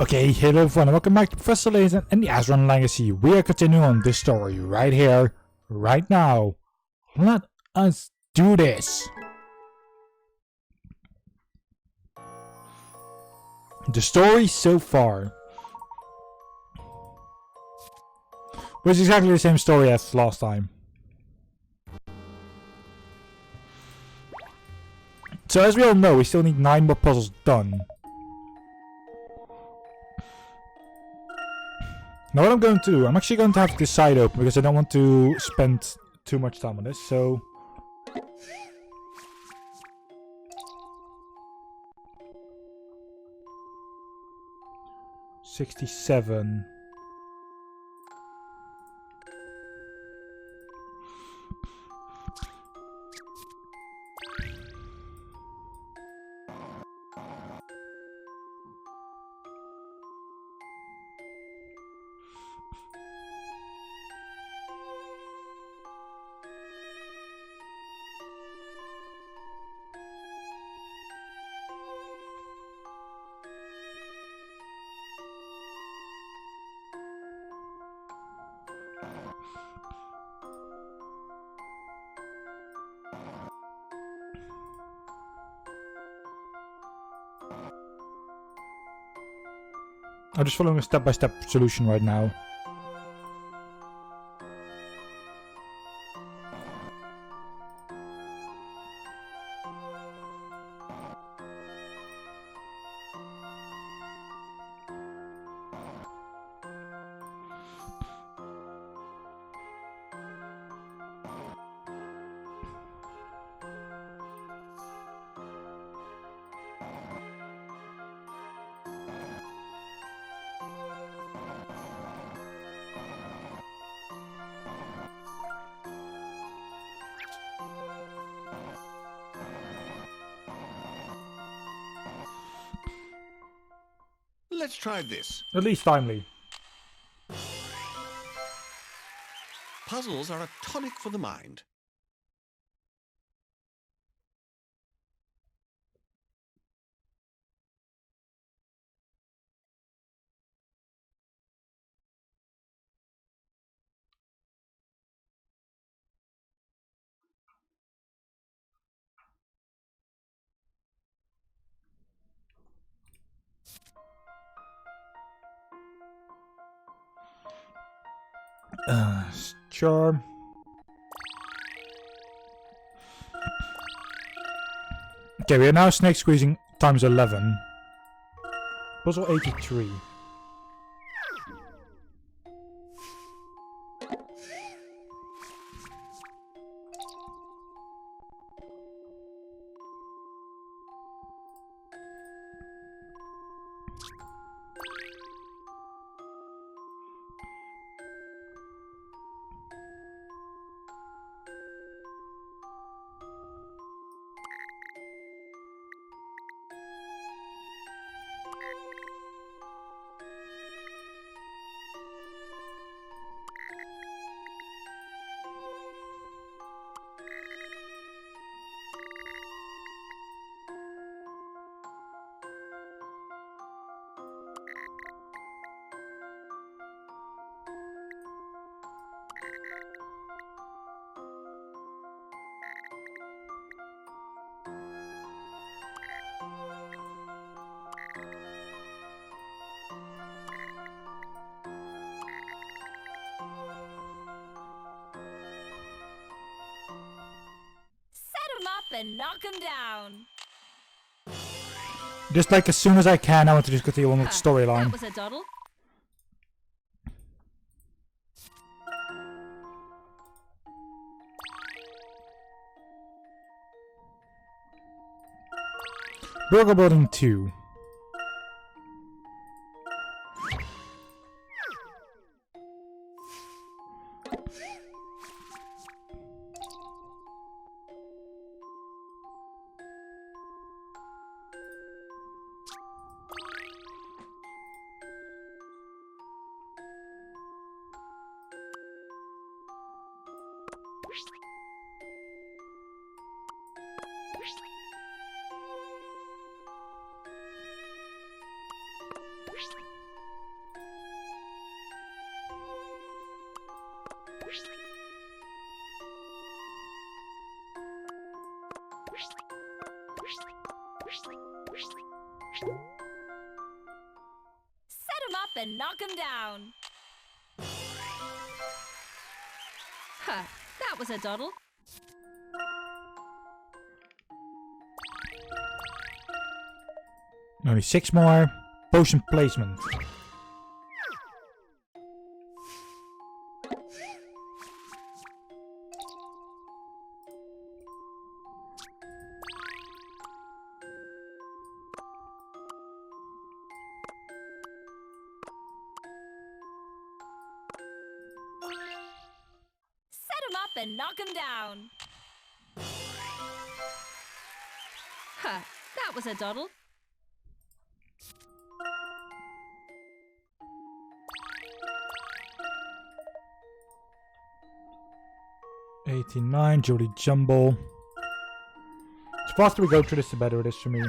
Okay, hello everyone, and welcome back to Professor Layton and the Azran Legacy. We are continuing on this story right here, right now. Let us do this. The story so far was exactly the same story as last time. So as we all know, we still need 9 more puzzles done. Now what I'm going to do, I'm actually going to have this side open because I don't want to spend too much time on this, so... $67. I'm just following a step-by-step solution right now. Let's try this. At least timely. Puzzles are a tonic for the mind. Sure. Okay, we are now snake squeezing times 11. Puzzle 83. And knock him down. Just like as soon as I can, I want to just continue on with the storyline. That was a doddle. Burger Building 2. Set him up and knock him down. Huh, that was a doddle. Only 6 more. Potion placement. Set him up and knock him down. Huh, that was a doddle. $89, Jolly Jumble. The faster we go through this, the better it is for me.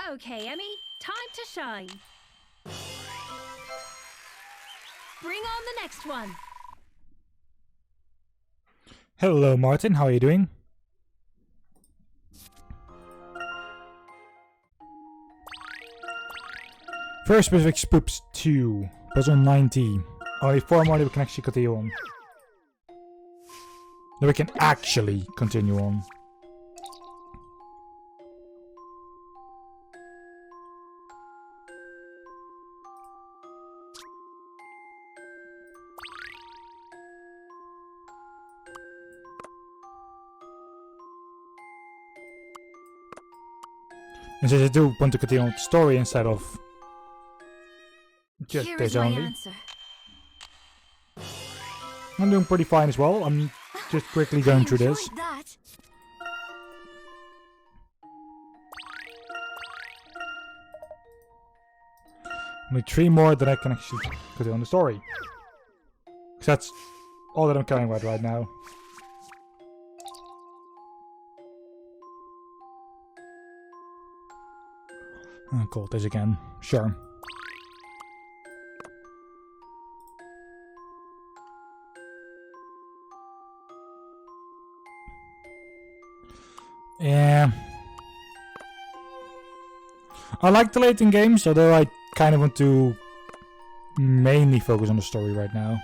Okay, Emmy, time to shine. Bring on the next one. Hello Martin, how are you doing? First specific spoops 2. Puzzle 90. Only 4 more that we can actually continue on. That we can actually continue on. And since I do want to continue on with the story instead of just Here this is my only. answer. I'm doing pretty fine as well. I'm just quickly going through this. That. Only 3 more that I can actually continue on the story. 'Cause that's all that I'm caring about right now. Oh, cool, this again. Sure. Yeah. I like the Layton games, although I kind of want to mainly focus on the story right now.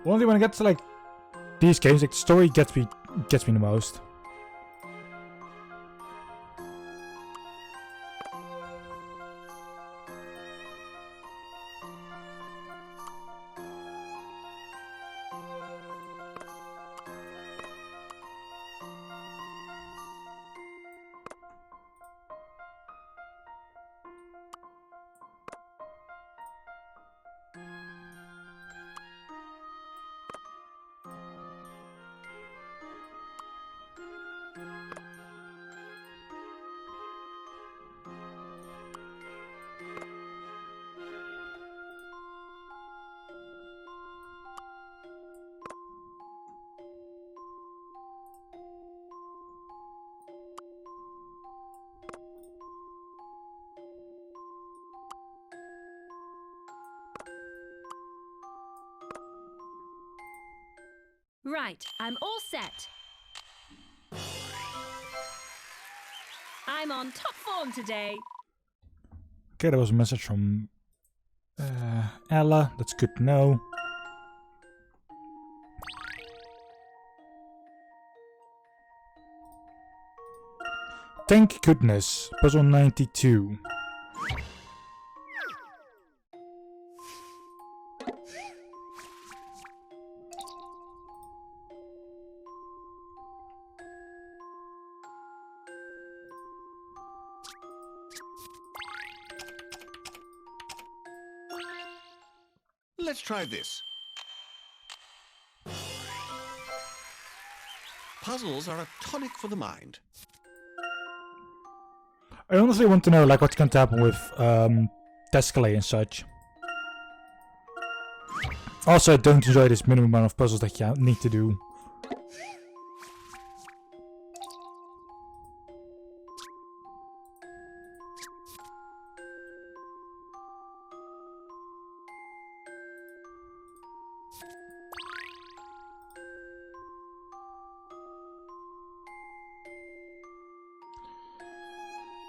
Only when I get to like these games, like the story gets me the most. Right, I'm all set. I'm on top form today. Okay, there was a message from Ella. That's good to know. Thank goodness. Puzzle 92. Let's try this. Puzzles are a tonic for the mind. I honestly want to know like what's going to happen with Tescalay and such. Also, I don't enjoy this minimum amount of puzzles that you need to do.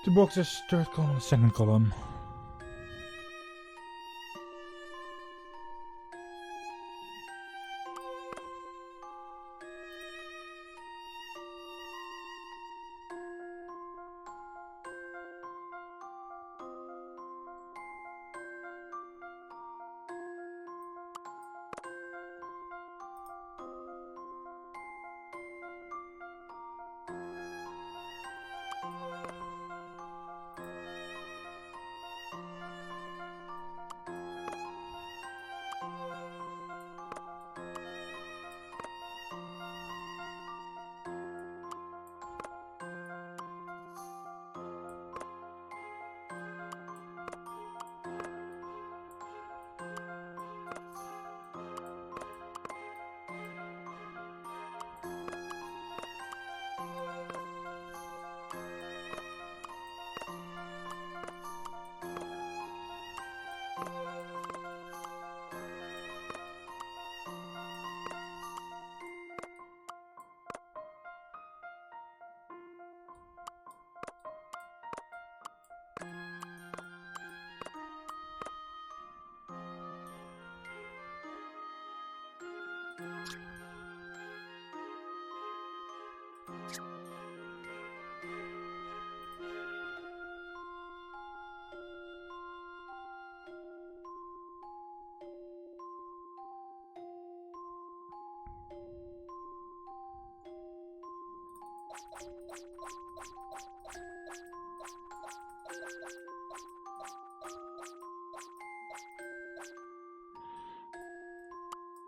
Two boxes, third column, second column.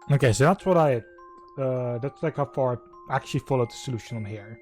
Okay, so that's what that's like how far I actually followed the solution on here.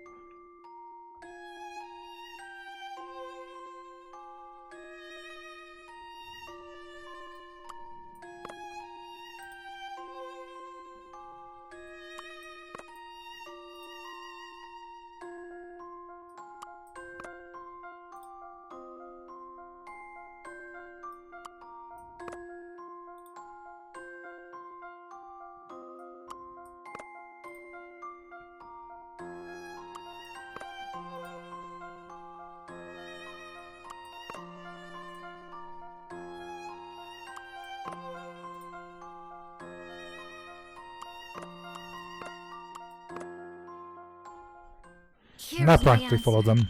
Here's Not my practically follow answer. them.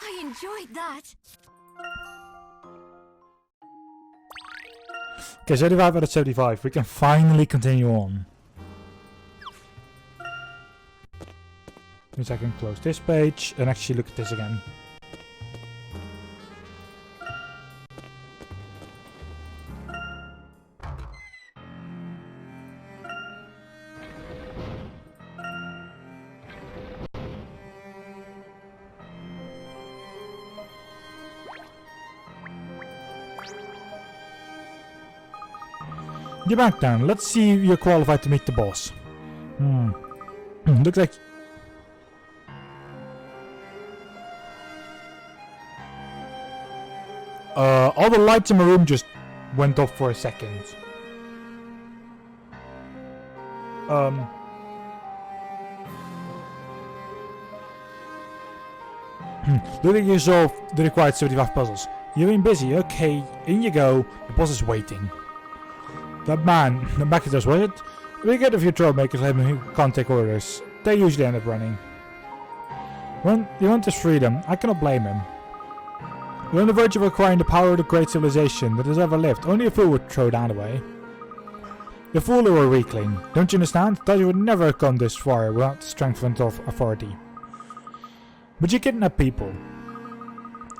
I enjoyed that. Okay, 75 out of 75. We can finally continue on. Means I can close this page and actually look at this again. Get back down. Let's see if you're qualified to meet the boss. Looks like... all the lights in my room just went off for a second. Looting you solve the required 75 puzzles. You've been busy, okay, in you go, the boss is waiting. That man, the back of us, was it? We get a few troublemakers who can't take orders. They usually end up running. When you want his freedom, I cannot blame him. We're on the verge of acquiring the power of the great civilization that has ever lived. Only a fool would throw that away. The fool or a weakling. Don't you understand? Thought you would never have come this far without the strength and authority. But you kidnap people.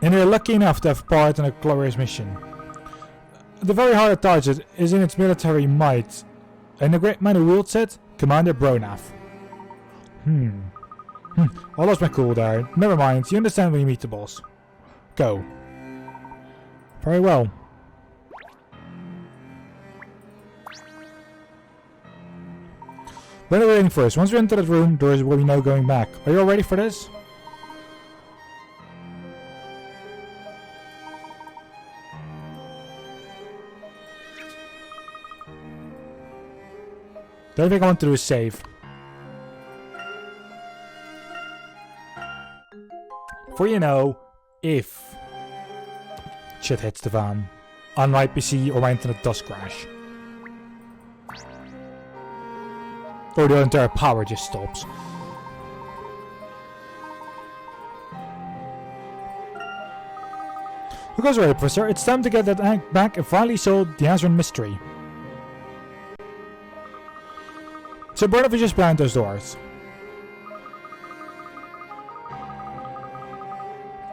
And you're lucky enough to have part in a glorious mission. The very heart of Target is in its military might. And the great man who wields it, Commander Bronath. I lost my cool there. Never mind, you understand when you meet the boss. Go. Very well. What are we waiting for us? Once we enter that room, there will be no going back. Are you all ready for this? The only thing I want to do is save. For you know, if shit hits the fan, on my PC or my internet does crash. Or the entire power just stops. Because right, Professor, it's time to get that act back and finally solve the Azran mystery. So Bronath is just behind those doors.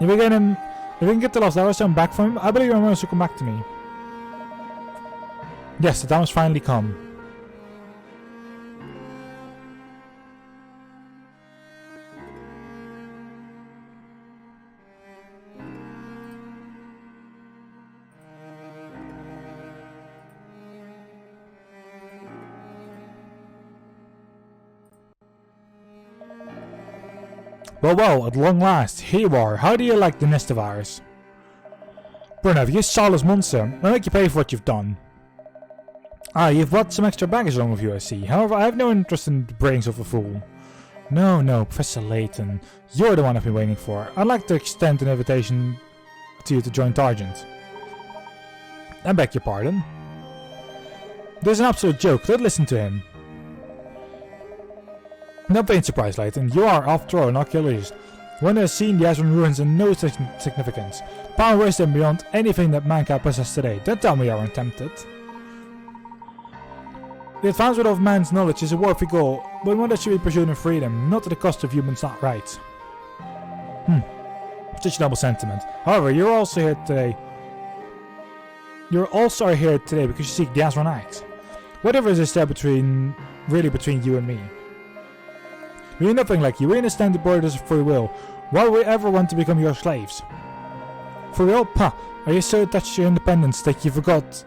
If we can get the lost Azran back from him, I believe he wants to come back to me. Yes, the time has finally come. Well, at long last, here you are. How do you like the nest of ours? Bronath, you soulless monster. I'll make you pay for what you've done. Ah, you've brought some extra baggage along with you, I see. However, I have no interest in the brains of a fool. No, Professor Layton. You're the one I've been waiting for. I'd like to extend an invitation to you to join Targent. I beg your pardon. This is an absolute joke. Don't listen to him. Not being surprised, Layton. You are, after all, an archaeologist. One has seen the Azran ruins and no significance. Power wisdom beyond anything that mankind possesses today. Don't tell me you aren't tempted. The advancement of man's knowledge is a worthy goal, but one that should be pursued in freedom, not at the cost of human rights. Such a noble sentiment. However, you're also here today. You're also here today because you seek the Azran Axe. Whatever is there between you and me. We are nothing like you. We understand the borders of free will. Why would we ever want to become your slaves? Free will? Pah! Are you so attached to your independence that you forgot?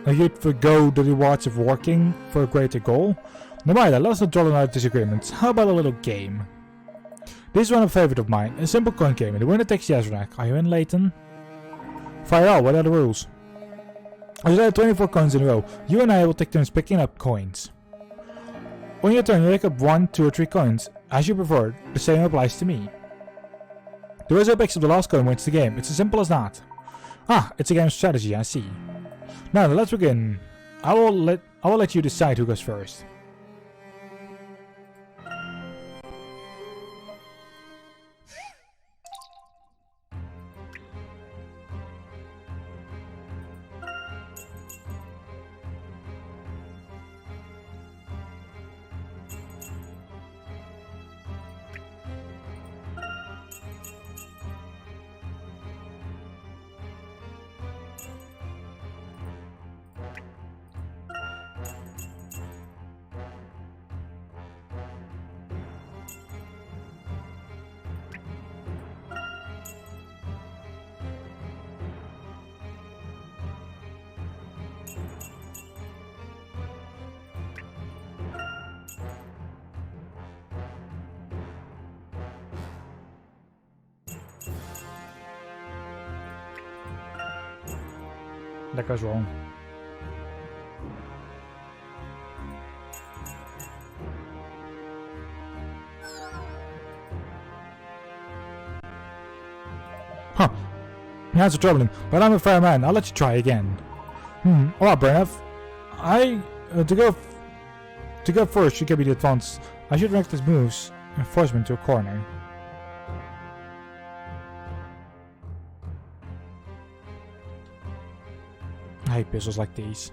You'd forgo the rewards of working for a greater goal? No matter, let's not draw out disagreements. How about a little game? This is one of a favorite of mine, a simple coin game, and the winner takes the Azran. Are you in, Layton? Fire out, what are the rules? As there are 24 coins in a row, you and I will take turns picking up coins. On your turn, you pick up 1, 2 or 3 coins, as you prefer. The same applies to me. The wizard picks up the last coin wins the game. It's as simple as that. Ah, it's a game of strategy, I see. Now let's begin. I will let you decide who goes first. That goes wrong. Huh. That's troubling, but I'm a fair man. I'll let you try again. Alright, Brenov. To go first should give me the advance. I should direct his moves and force him into a corner. I hate puzzles like these.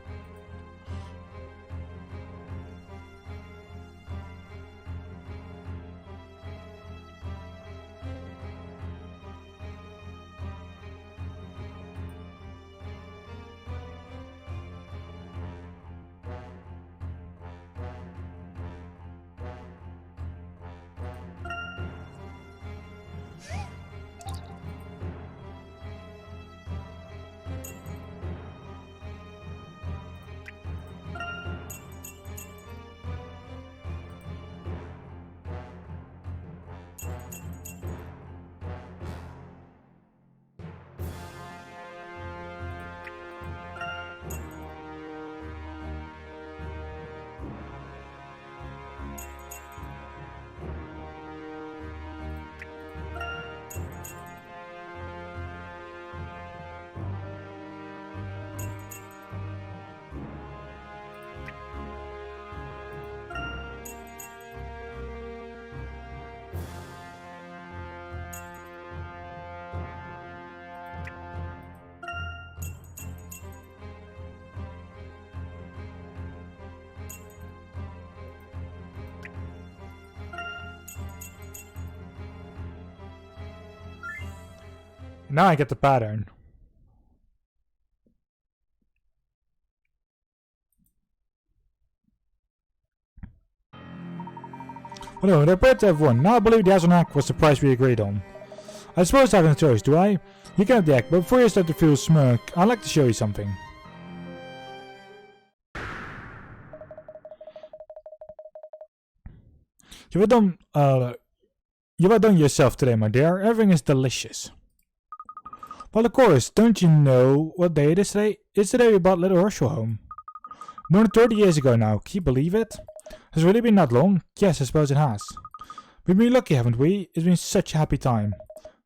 Now I get the pattern. Well, no, they're better to have won. Now I believe the Azran was the price we agreed on. I suppose I have no choice, do I? You can have the act, but before you start to feel smirk, I'd like to show you something. You've done yourself today, my dear. Everything is delicious. Well, of course, don't you know what day it is today? It's the day we brought little Herschel home. More than 30 years ago now, can you believe it? Has it really been that long? Yes, I suppose it has. We've been lucky, haven't we? It's been such a happy time.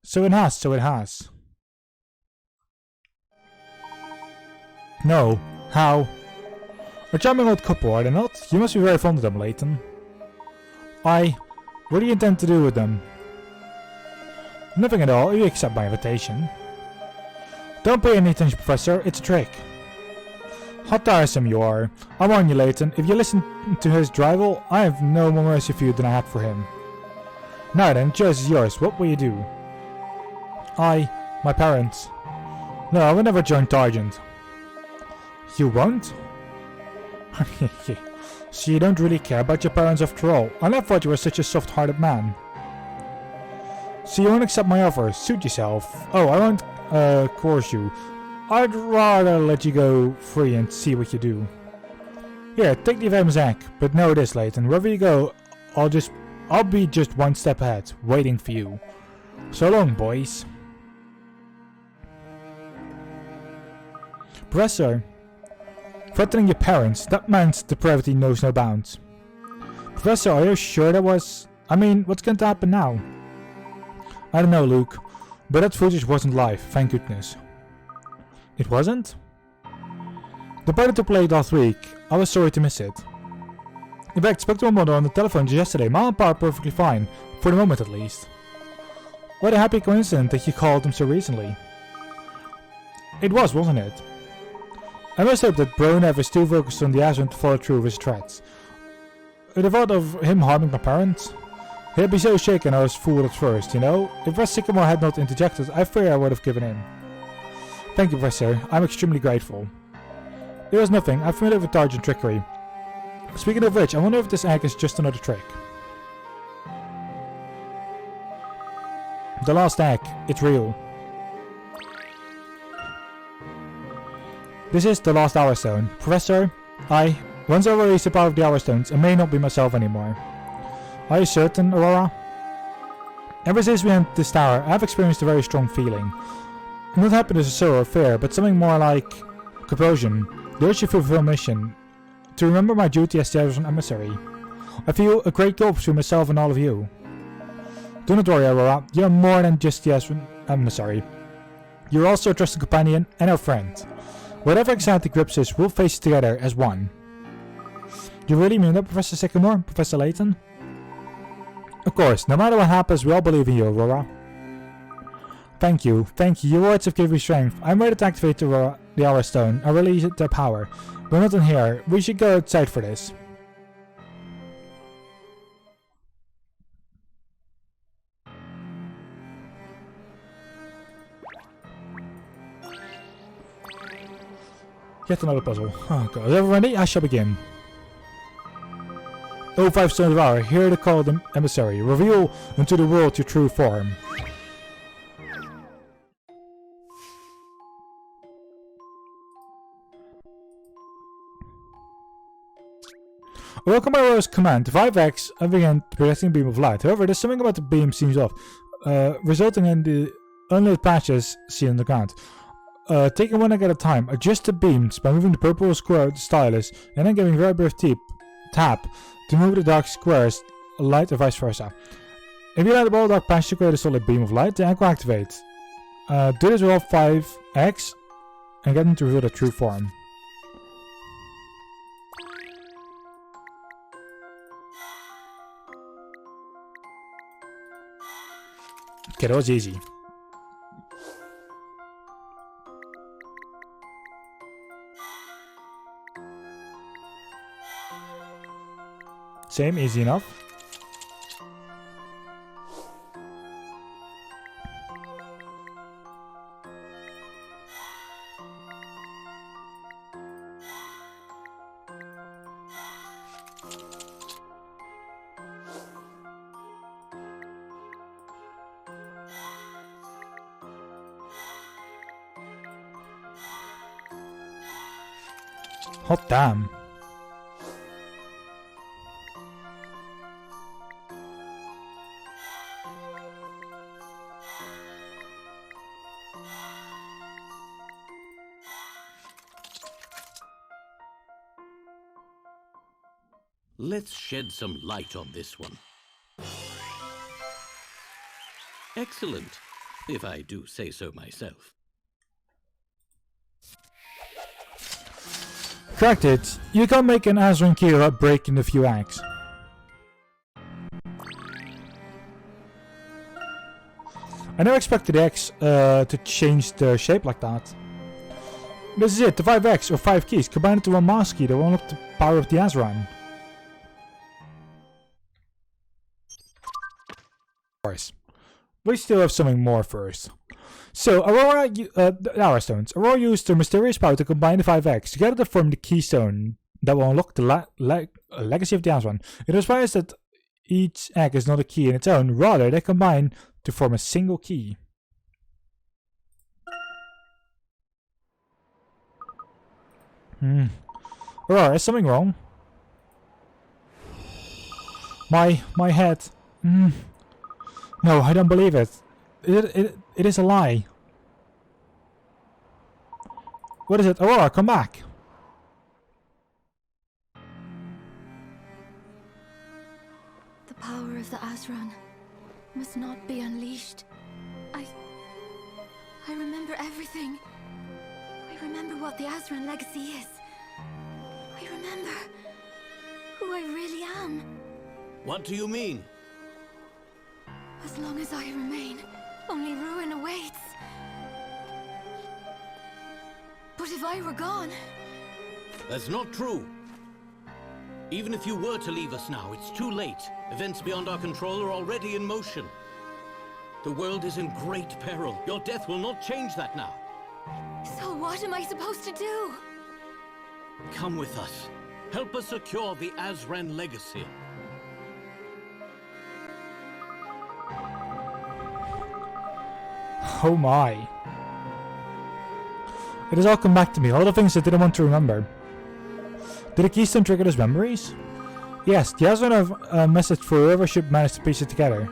So it has, so it has. No. How? A charming old couple, are they not? You must be very fond of them, Layton. What do you intend to do with them? Nothing at all, if you accept my invitation. Don't pay any attention, Professor, it's a trick. How tiresome you are. I warn you, Layton, if you listen to his drivel, I have no more mercy for you than I had for him. Now then, choice is yours, what will you do? My parents. No, I will never join Targent. You won't? So you don't really care about your parents after all. I never thought you were such a soft-hearted man. So you won't accept my offer, suit yourself. Oh, I won't coerce you. I'd rather let you go free and see what you do. Here, take the famous act, but know this, Layton. Wherever you go, I'll be just one step ahead, waiting for you. So long, boys. Professor, threatening your parents, that man's depravity knows no bounds. Professor, are you sure that was... I mean, what's going to happen now? I don't know, Luke, but that footage wasn't live, thank goodness. It wasn't? The party took place last week. I was sorry to miss it. In fact, I spoke to my mother on the telephone just yesterday. Mom and Pa are perfectly fine, for the moment at least. What a happy coincidence that you called them so recently. It was, wasn't it? I must hope that Bronev is still focused on the Azran to follow through with his threats. The thought of him harming my parents? He'd be so shaken I was fooled at first, you know? If West Sycamore had not interjected, I fear I would have given in. Thank you, Professor. I'm extremely grateful. It was nothing. I'm familiar with Targent trickery. Speaking of which, I wonder if this egg is just another trick. The last egg. It's real. This is the last Hour Stone. Professor, once I release the power of the Hour Stones, I may not be myself anymore. Are you certain, Aurora? Ever since we entered this tower, I have experienced a very strong feeling. Not happiness or sorrow or fear, but something more like compulsion. The urge to fulfill a mission. To remember my duty as the Azran emissary. I feel a great gulf between myself and all of you. Do not worry, Aurora. You are more than just the Azran emissary. You're also a trusted companion and our friend. Whatever exactly grips us, we'll face it together as one. You really mean that, Professor Sycamore? Professor Layton? Of course, no matter what happens, we all believe in you, Aurora. Thank you. Your words have given me strength. I'm ready to activate the Aura Stone and release their power. We're not in here. We should go outside for this. Yet another puzzle. Oh god. Is everyone ready? I shall begin. 05 Stones of Aura, here to call the emissary. Reveal unto the world your true form. Welcome by Aurora's command. 5x and begin projecting beam of light. However, there's something about the beam seems off, resulting in the unlit patches seen on the ground. Taking one egg at a time, adjust the beams by moving the purple square with the stylus, and then giving very brief tap to move the dark squares light or vice versa. If you light up all dark patches to create a solid beam of light, the egg will activate. Do this with all 5 eggs and get them to reveal their true form. Okay, that was easy. Same, easy enough. Hot damn. Let's shed some light on this one. Excellent, if I do say so myself. Cracked it. You can't make an Azran key without breaking a few eggs. I never expected the eggs to change their shape like that. This is it, the 5 eggs or 5 keys combined into one master key that will unlock the power of the Azran. Of course. We still have something more first. So, Aurora, the Aura Stones. Aurora used her mysterious power to combine the 5 eggs together to form the keystone that will unlock the legacy of the Azran. It implies that each egg is not a key in its own, rather they combine to form a single key. Aurora, is something wrong? My head. No, I don't believe it. It is a lie. What is it? Aurora, come back. The power of the Azran must not be unleashed. I remember everything. I remember what the Azran legacy is. I remember who I really am. What do you mean? As long as I remain, only ruin awaits. But if I were gone... That's not true. Even if you were to leave us now, it's too late. Events beyond our control are already in motion. The world is in great peril. Your death will not change that now. So what am I supposed to do? Come with us. Help us secure the Azran legacy. Oh my. It has all come back to me, all the things I didn't want to remember. Did the keystone trigger those memories? Yes, the Azran have a message for whoever should manage to piece it together.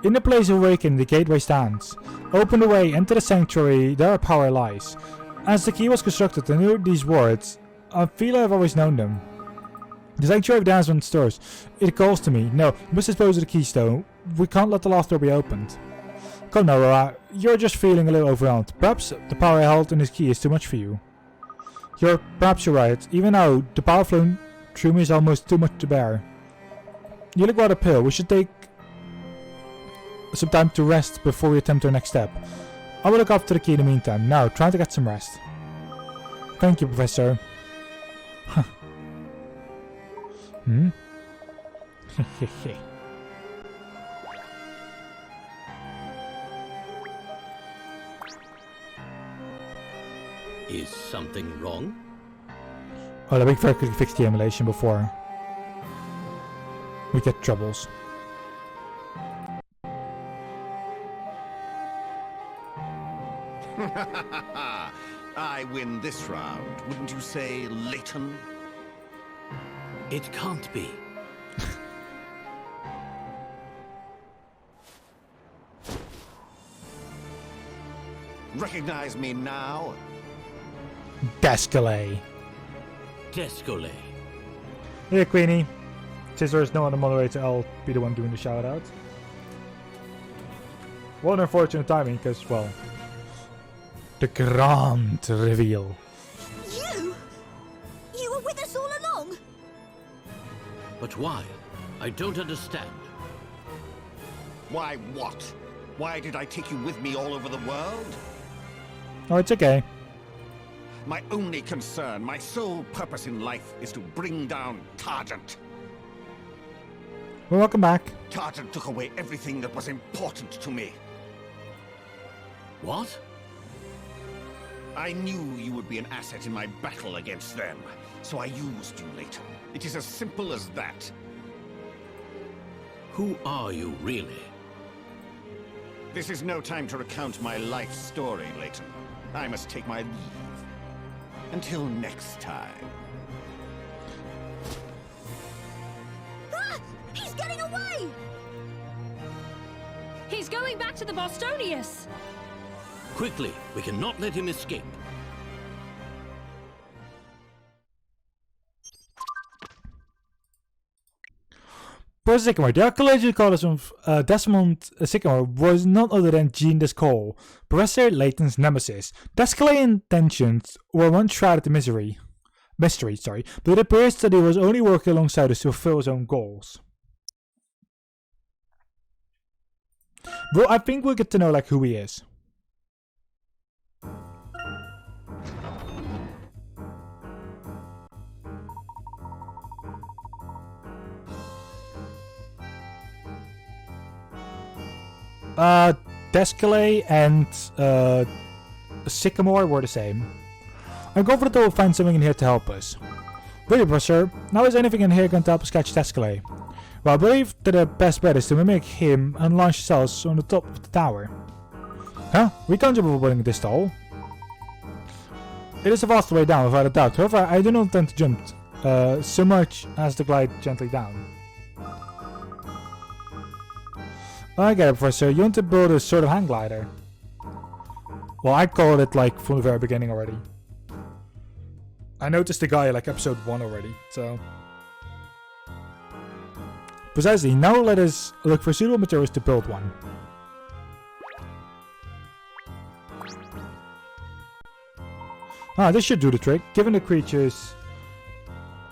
In the place of awakening, the gateway stands. Open the way, enter the sanctuary, there our power lies. As the key was constructed, I knew these words. I feel I've always known them. The sanctuary of the Azran stores. It calls to me. No, we must dispose of the keystone. We can't let the last door be opened. Come now, Aurora. you're just feeling a little overwhelmed. Perhaps the power held in this key is too much for you. Perhaps you're right. Even now, the power flowing through me is almost too much to bear. You look rather pale. We should take some time to rest before we attempt our next step. I will look after the key in the meantime. Now, try to get some rest. Thank you, Professor. Hmm? Is something wrong? Well, let me very quickly fix the emulation before we get troubles. I win this round, wouldn't you say, Layton? It can't be. Recognize me now? Descalay. Descalay. Yeah, Queenie. Since there is no other moderator, I'll be the one doing the shout out. What unfortunate timing, because, well, the grand reveal. You? You were with us all along? But why? I don't understand. Why what? Why did I take you with me all over the world? Oh, it's okay. My only concern, my sole purpose in life is to bring down Targent. Well, welcome back. Targent took away everything that was important to me. What? I knew you would be an asset in my battle against them, so I used you, Layton. It is as simple as that. Who are you, really? This is no time to recount my life story, Layton. I must take my leave. Until next time. Ah! He's getting away! He's going back to the Bostonius! Quickly, we cannot let him escape. Professor Sycamore, the archaeological college of Desmond Sycamore was none other than Jean Descole, Professor Layton's nemesis. Descale's intentions were once shrouded in mystery, but it appears that he was only working alongside us to fulfill his own goals. Well, I think we'll get to know like who he is. Descale and Sycamore were the same. I'm confident we'll find something in here to help us. Really, Professor? Now is anything in here going to help us catch Descale? Well, I believe that the best bet is to mimic him and launch cells on the top of the tower. Huh? We can't jump over building this tall. It is a faster way down, without a doubt. However, I do not intend to jump so much as to glide gently down. I get it, Professor. You want to build a sort of hang glider. Well, I called it like from the very beginning already. I noticed the guy like episode 1 already, so... Precisely, now let us look for suitable materials to build one. Ah, this should do the trick. Given the creature's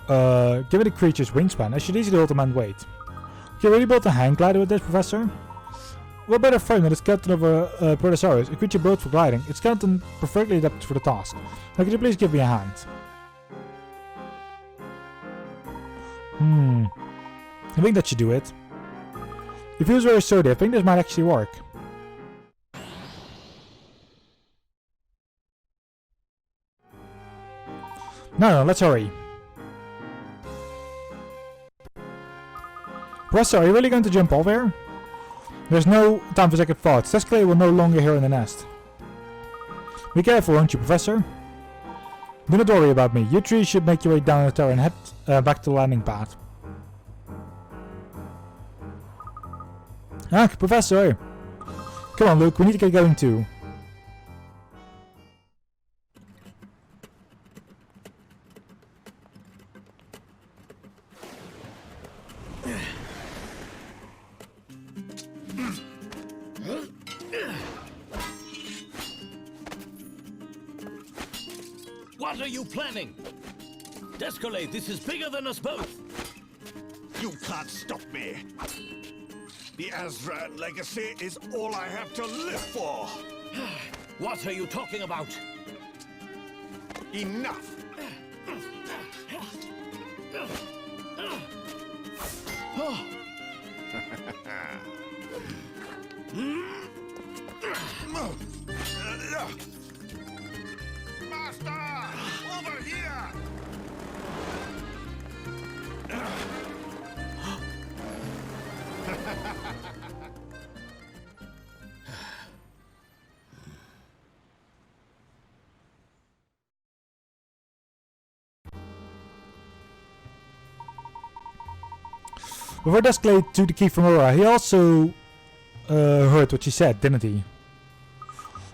wingspan, I should easily hold them and weight. You already built a hang glider with this, Professor? What better frame than the skeleton of a Protosaurus, a creature built for gliding? Its skeleton perfectly adapted for the task. Now could you please give me a hand? I think that should do it. It feels very sturdy. I think this might actually work. No, let's hurry. Professor, are you really going to jump off here? There's no time for second thoughts. Descale will no longer here in the nest. Be careful, won't you, Professor? Do not worry about me. You three should make your way down the tower and head back to the landing pad. Ah, Professor! Come on, Luke, we need to get going too. What are you planning? Descolate, this is bigger than us both. You can't stop me. The Azran legacy is all I have to live for. What are you talking about? Enough. Master! Over here! Before Descolate took the key from Aurora, he also heard what she said, didn't he?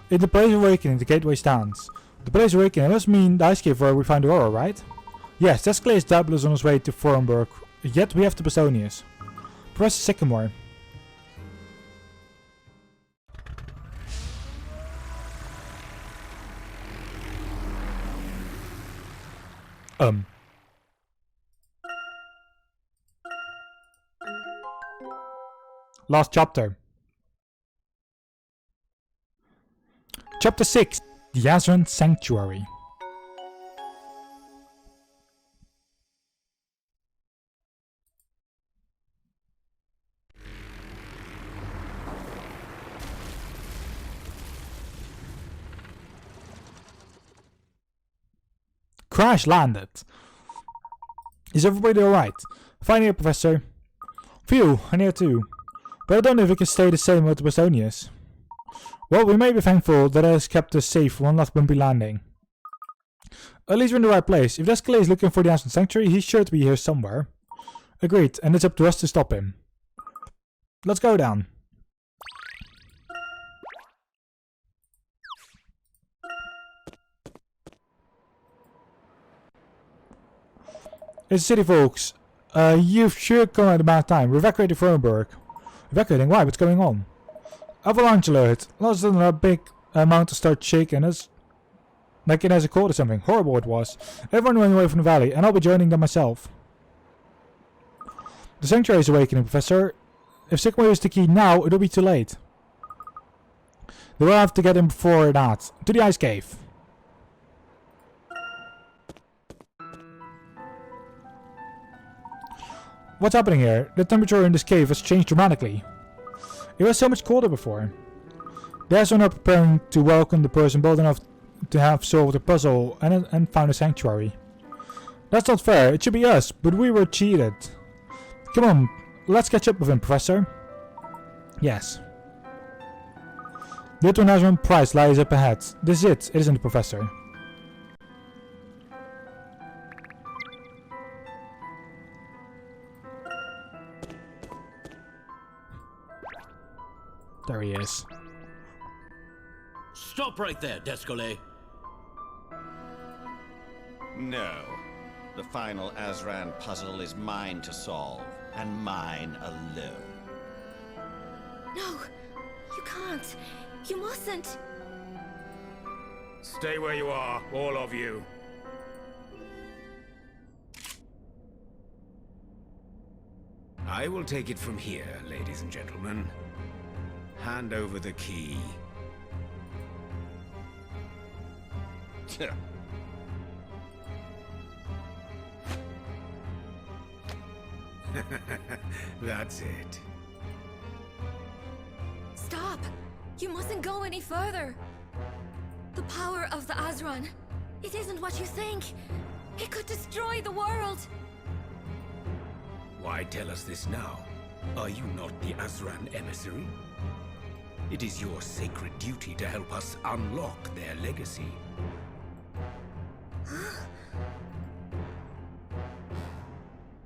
In the Place Awakening, the gateway stands. The Place Awakening must mean the ice cave where we find Aurora, right? Yes, Descolate is doubtless on his way to Forenburg, yet we have the Bostonius. Professor Sycamore. Last chapter. Chapter 6. The Azran Sanctuary. Crash landed. Is everybody alright? Fine here, Professor. Phew, I'm here too. But I don't know if we can stay the same with the Bostonius. Well, we may be thankful that it has kept us safe from one last bumpy landing. At least we're in the right place. If Descolate is looking for the Azran Sanctuary, he's sure to be here somewhere. Agreed, and it's up to us to stop him. Let's go down. It's the city, folks. You've sure come at a bad time. We're evacuating Forenburg. Evacuating? Why? What's going on? Avalanche alert. Last sudden a big mountain started shaking us. Like it has a cold or something. Horrible it was. Everyone ran away from the valley, and I'll be joining them myself. The sanctuary is awakening, Professor. If Sycamore uses the key now, it'll be too late. We'll have to get him before that. To the ice cave. What's happening here? The temperature in this cave has changed dramatically. It was so much colder before. The Azran are preparing to welcome the person bold enough to have solved the puzzle and found a sanctuary. That's not fair. It should be us, but we were cheated. Come on, let's catch up with him, Professor. Yes. The Little Azran prize lies up ahead. This is it, isn't it, Professor? There he is. Stop right there, Descolate. No. The final Azran puzzle is mine to solve, and mine alone. No, you can't. You mustn't. Stay where you are, all of you. I will take it from here, ladies and gentlemen. Hand over the key. That's it. Stop! You mustn't go any further. The power of the Azran. It isn't what you think. It could destroy the world. Why tell us this now? Are you not the Azran emissary? It is your sacred duty to help us unlock their legacy.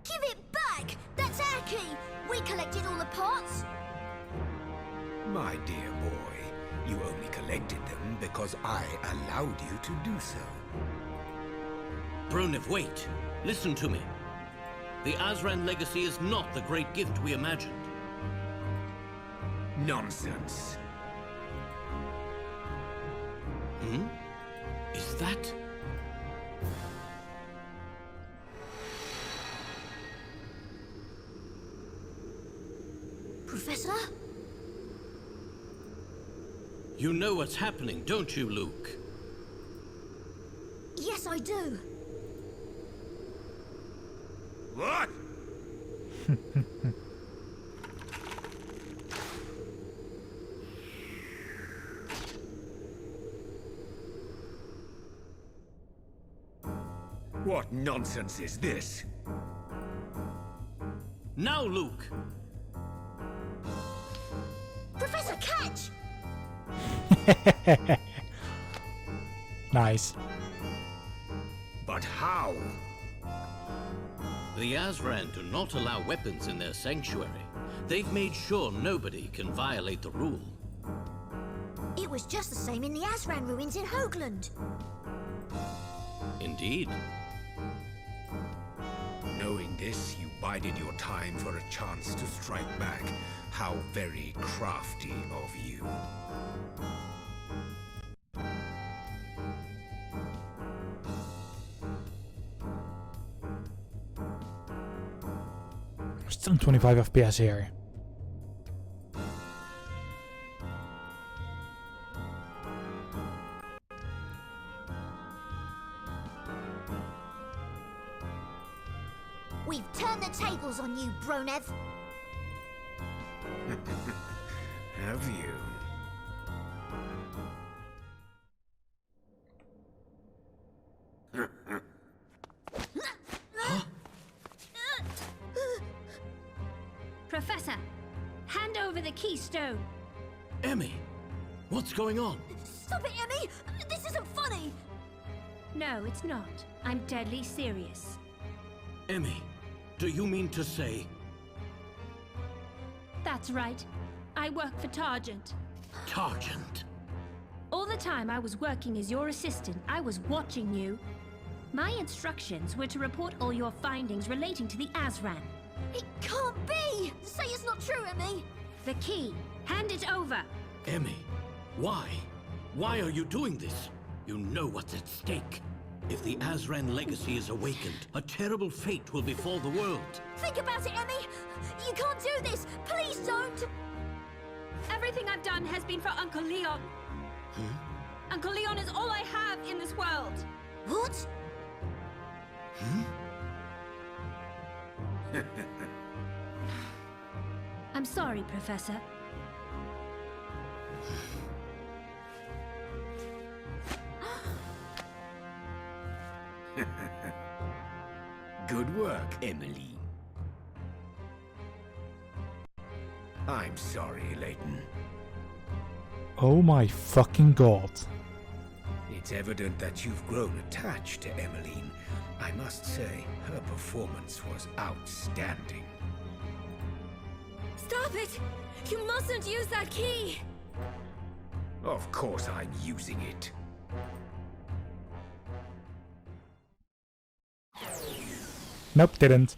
Give it back! That's our key! We collected all the parts! My dear boy, you only collected them because I allowed you to do so. Broniv, wait. Listen to me. The Azran legacy is not the great gift we imagined. Nonsense. Hmm? Is that... Professor? You know what's happening, don't you, Luke? Yes, I do. What? What nonsense is this? Now, Luke! Professor, catch! Nice. But how? The Azran do not allow weapons in their sanctuary. They've made sure nobody can violate the rule. It was just the same in the Azran ruins in Hoagland. Indeed. Knowing this, you bided your time for a chance to strike back. How very crafty of you. Still 25 FPS here. We've turned the tables on you, Bronev. Have you? Professor, hand over the keystone. Emmy, what's going on? Stop it, Emmy! This isn't funny! No, it's not. I'm deadly serious. Emmy, do you mean to say... That's right. I work for Targent. Targent? All the time I was working as your assistant, I was watching you. My instructions were to report all your findings relating to the Azran. It can't be! Say it's not true, Emmy! The key. Hand it over. Emmy, why? Why are you doing this? You know what's at stake. If the Azran legacy is awakened, a terrible fate will befall the world. Think about it, Emmy! You can't do this! Please don't! Everything I've done has been for Uncle Leon. Uncle Leon is all I have in this world. What? I'm sorry, Professor. Good work, Emily. I'm sorry, Layton. Oh my fucking god. It's evident that you've grown attached to Emmeline. I must say, her performance was outstanding. Stop it! You mustn't use that key! Of course I'm using it. Nope, didn't.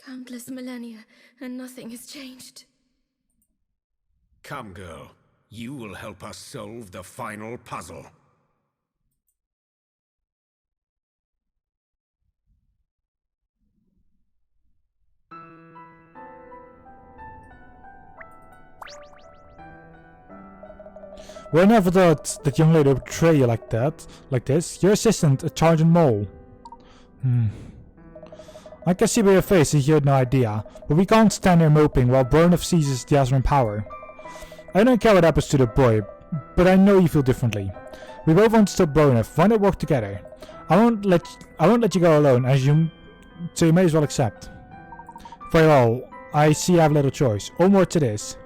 Countless millennia, and nothing has changed. Come, girl. You will help us solve the final puzzle. Well, I never thought that young lady would betray you like this. Your assistant, a Sergeant Mole. I can see by your face that you had no idea, but we can't stand here moping while Bronev seizes the Azran power. I don't care what happens to the boy, but I know you feel differently. We both want to stop Bronev. Why not work together? I won't let you go alone, so you may as well accept. Very well, I see I have little choice. Or more to this.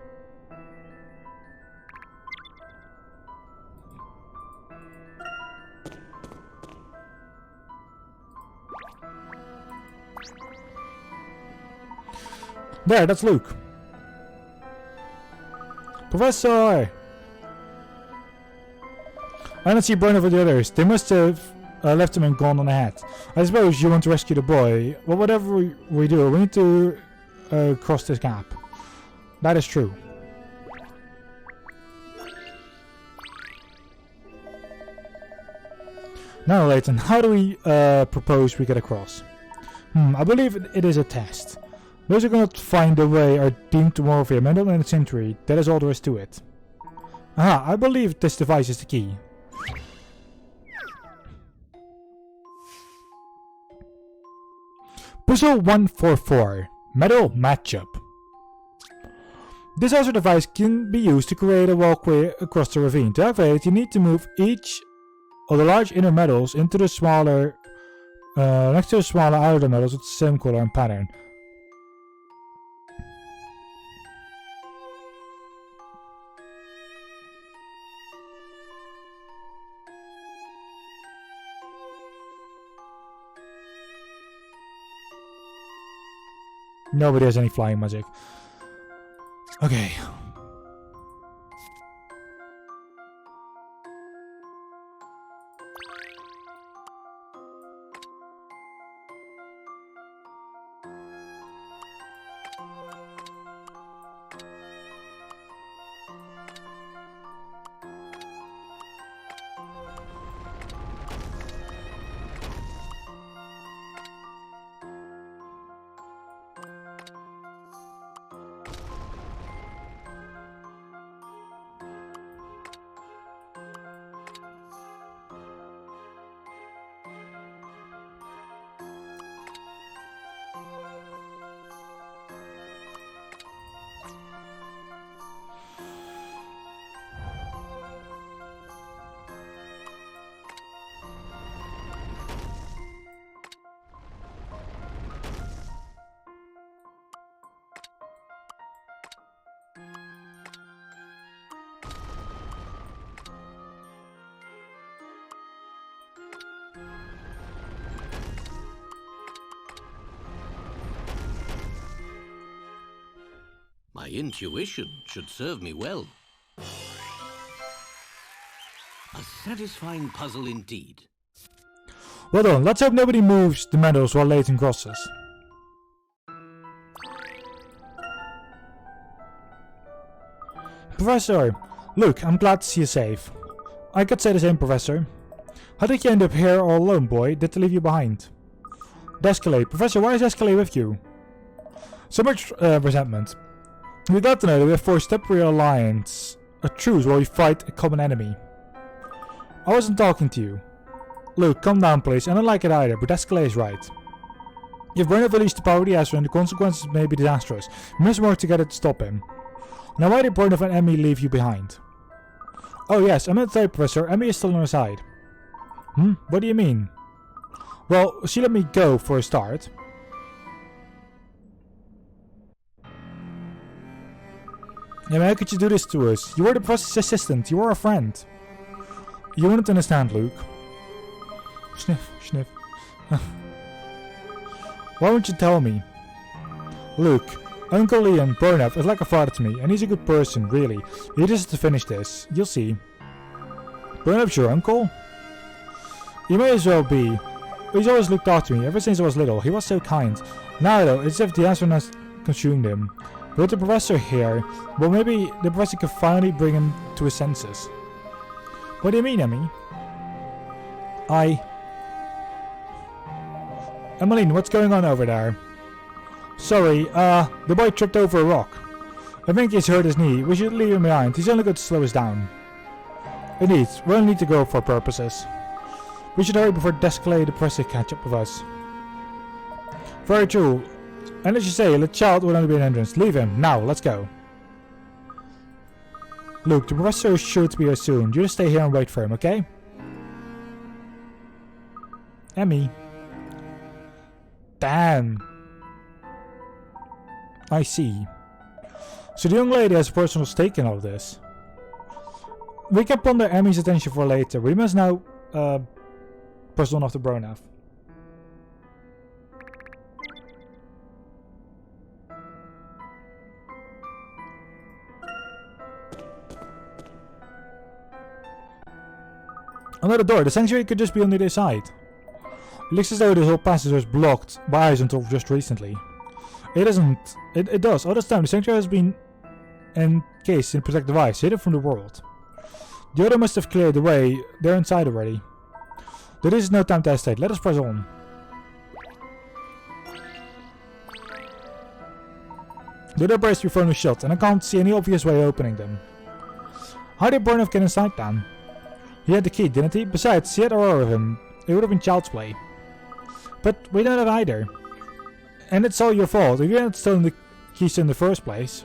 There, that's Luke. Professor! I don't see Bronev with the others. They must have left him and gone on ahead. I suppose you want to rescue the boy. Well, whatever we do, we need to cross this gap. That is true. Now, Layton, how do we propose we get across? I believe it is a test. Those who cannot find the way are deemed to morph a mental in a century. That is all there is to it. Aha, I believe this device is the key. Puzzle 144. Metal matchup. This Azran device can be used to create a walkway across the ravine. To activate it, you need to move each of the large inner metals into the smaller, next to the smaller outer metals with the same color and pattern. Nobody has any flying magic. Okay. My intuition should serve me well. A satisfying puzzle indeed. Well done, let's hope nobody moves the metals while Layton crosses. Professor, look, I'm glad to see you safe. I could say the same, Professor. How did you end up here all alone, boy? Did they leave you behind? Descalade. Professor, why is Descalade with you? So much resentment. We'd like to know that we have forged a temporary alliance. A truce while we fight a common enemy. I wasn't talking to you. Luke, calm down please. I don't like it either, but Descalade is right. If Burnham released the power of the Azran, the consequences may be disastrous. We must work together to stop him. Now why did Burnham and Emmy leave you behind? Oh yes, I meant to tell you, Professor, Emmy is still on her side. What do you mean? Well, she let me go for a start. Yeah, man, how could you do this to us? You were the professor's assistant, you were a friend. You wouldn't understand, Luke. Sniff, sniff. Why won't you tell me? Luke, Uncle Ian Burnham is like a father to me, and he's a good person, really. He just has to finish this. You'll see. Burnham's your uncle? He may as well be. He's always looked after me, ever since I was little. He was so kind. Now though, it's as if the Azran has consumed him. With the professor here, well maybe the professor could finally bring him to his senses. What do you mean, Emmy? Emmeline, what's going on over there? Sorry, the boy tripped over a rock. I think he's hurt his knee. We should leave him behind. He's only going to slow us down. Indeed, we only need to go for purposes. We should hurry before Descalade the professor catch up with us. Very true. And as you say, the child will only be an entrance. Leave him. Now, let's go. Luke, the professor is sure to be here soon. You just stay here and wait for him, okay? Emmy. Damn. I see. So the young lady has a personal stake in all of this. We can ponder Emmy's attention for later. We must now push on after Burnham. Another door. The sanctuary could just be on the other side. It looks as though this whole passage was blocked by ice until just recently. It doesn't. It does. All this time, the sanctuary has been encased in a protective ice, hidden from the world. The other must have cleared the way. They're inside already. There is no time to hesitate. Let us press on. The other appears to be firmly shut, and I can't see any obvious way of opening them. How did Burnham get inside then? He had the key, didn't he? Besides, he had Aurora with him. It would have been child's play. But we don't have either. And it's all your fault. If you hadn't stolen the keys in the first place.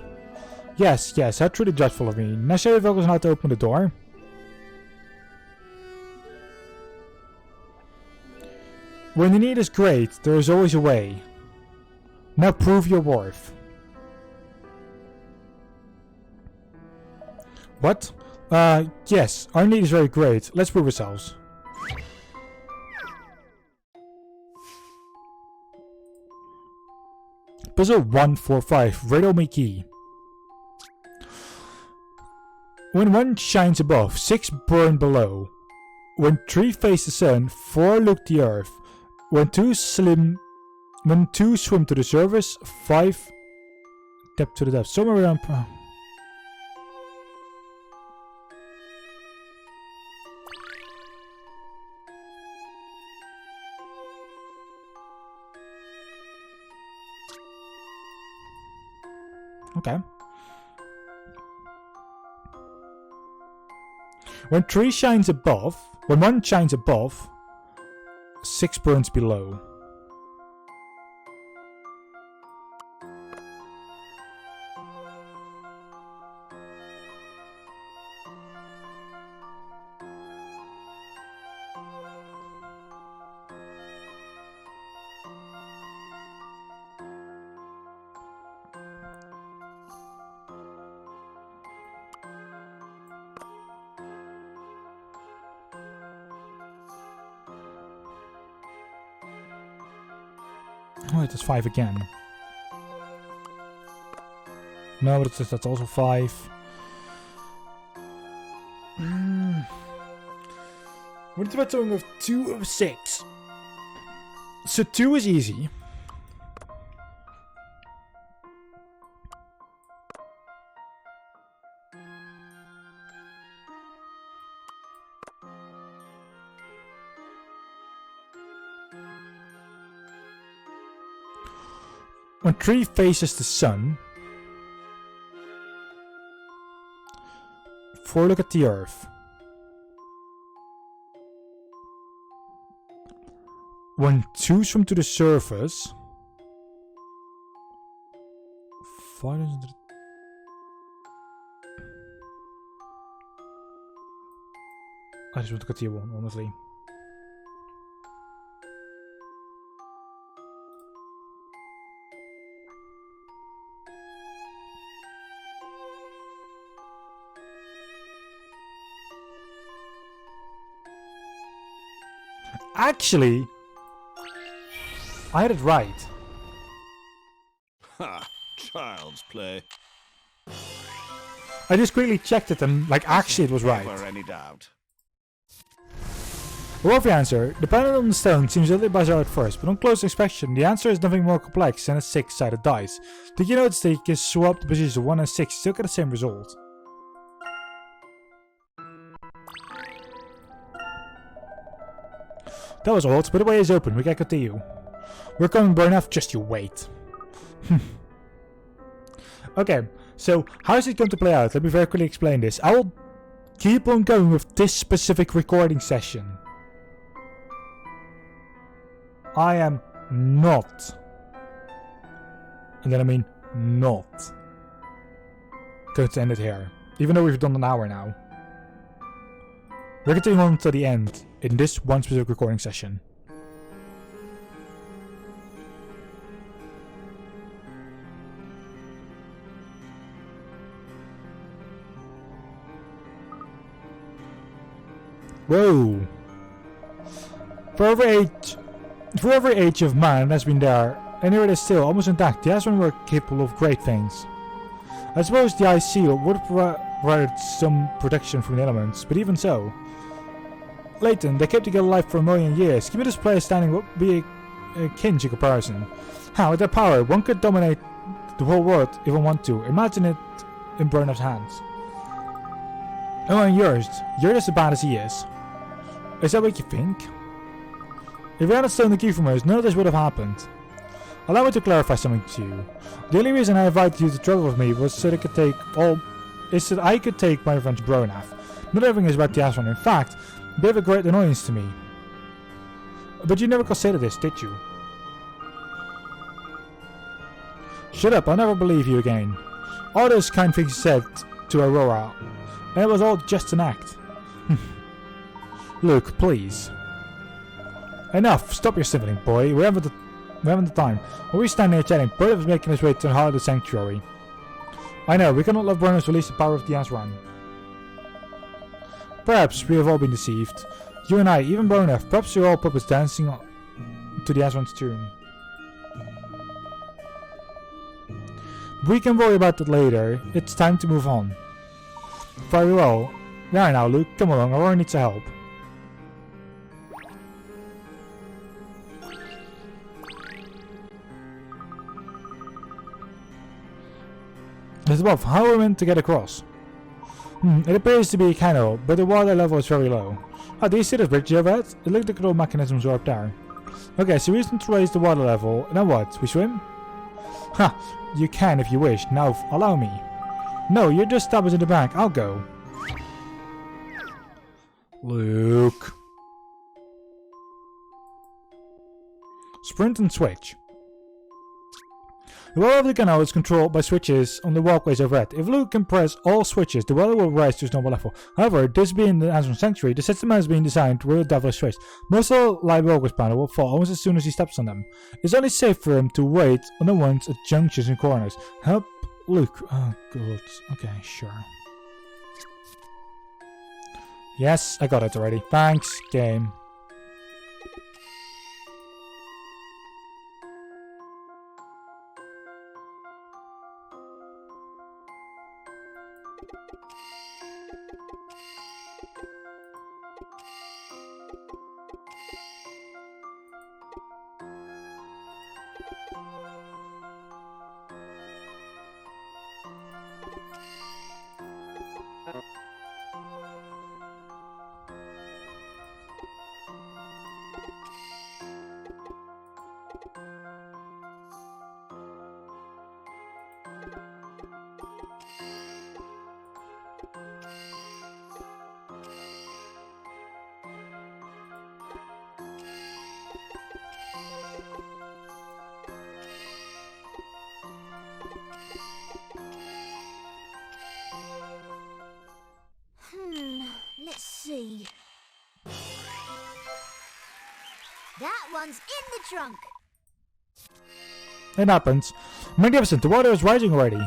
Yes, how truly dreadful of me. Now show your vocals how to open the door. When the need is great, there is always a way. Now prove your worth. What? Yes, our need is very great. Let's prove ourselves. Puzzle 145, riddle me key. When 1 shines above, 6 burn below. When 3 face the sun, 4 look the earth. When 2 swim to the surface, 5 depth to the depth. Somewhere around. Okay. When 1 shines above, 6 burns below. Oh, it is 5 again. No, but that's also 5. What about something of 2 of 6? So 2 is easy. When 3 faces the sun, 4 look at the earth. When 2 swim to the surface, 5 doesn't. I just want to continue on, honestly. Actually, I had it right. Ha! Child's play. I just quickly checked it and, like, actually it was right. Never any doubt. Well, the answer. The pattern on the stone seems a little bizarre at first, but on close inspection, the answer is nothing more complex than a 6-sided dice. Did you notice that you can swap the positions of 1 and 6, you still get the same result? That was odd, but the way is open, we can continue. We're coming, Burnham, just you wait. Okay, so how is it going to play out? Let me very quickly explain this. I will keep on going with this specific recording session. I am not, and then I mean not, going to end it here. Even though we've done an hour now. We're continuing on to the end in this one specific recording session. Whoa! For every age of man has been there, and here it is still, almost intact. The Azran were capable of great things. I suppose the ice seal would have provided some protection from the elements, but even so. Layton, they kept together alive for 1,000,000 years. Give me this player standing would be a kinch in comparison. How, with that power, one could dominate the whole world if one want to. Imagine it in Burnham's hands. Oh, and yours. You're just as bad as he is. Is that what you think? If you hadn't stolen the key from us, none of this would have happened. Allow me to clarify something to you. The only reason I invited you to travel with me was so that I could take my revenge Bronaf. Not everything is about the Azran. In fact, they have a great annoyance to me. But you never considered this, did you? Shut up, I'll never believe you again. All those kind things you said to Aurora, and it was all just an act. Luke, please. Enough, stop your sniveling, boy. We haven't the time. While we stand here chatting, both of us making his way to the heart of the sanctuary. I know, we cannot let Burnham release the power of the Azran. Perhaps we have all been deceived. You and I, even Burnham, perhaps you're all puppets dancing to the Azran's tune. We can worry about that later. It's time to move on. Very well. There now, Luke. Come along. Aurora needs help. It's above. How are we meant to get across? It appears to be a canal, but the water level is very low. Oh, do you see this bridge over it? It looked like control mechanisms were up there. Okay, so we need to raise the water level. Now what? We swim? Ha! You can if you wish. Now, allow me. No, you're just stabbers in the back. I'll go. Luke. Sprint and switch. The water of the canal is controlled by switches on the walkways overhead. If Luke can press all switches, the water will rise to its normal level. However, this being the Azran Sanctuary, the system has been designed with a devilish twist. Most of the live walkways panel will fall almost as soon as he steps on them. It's only safe for him to wait on the ones at junctions and corners. Help Luke. Oh, good. Okay, sure. Yes, I got it already. Thanks, game. Let's see. That one's in the trunk. It happens. Magnificent, the water is rising already.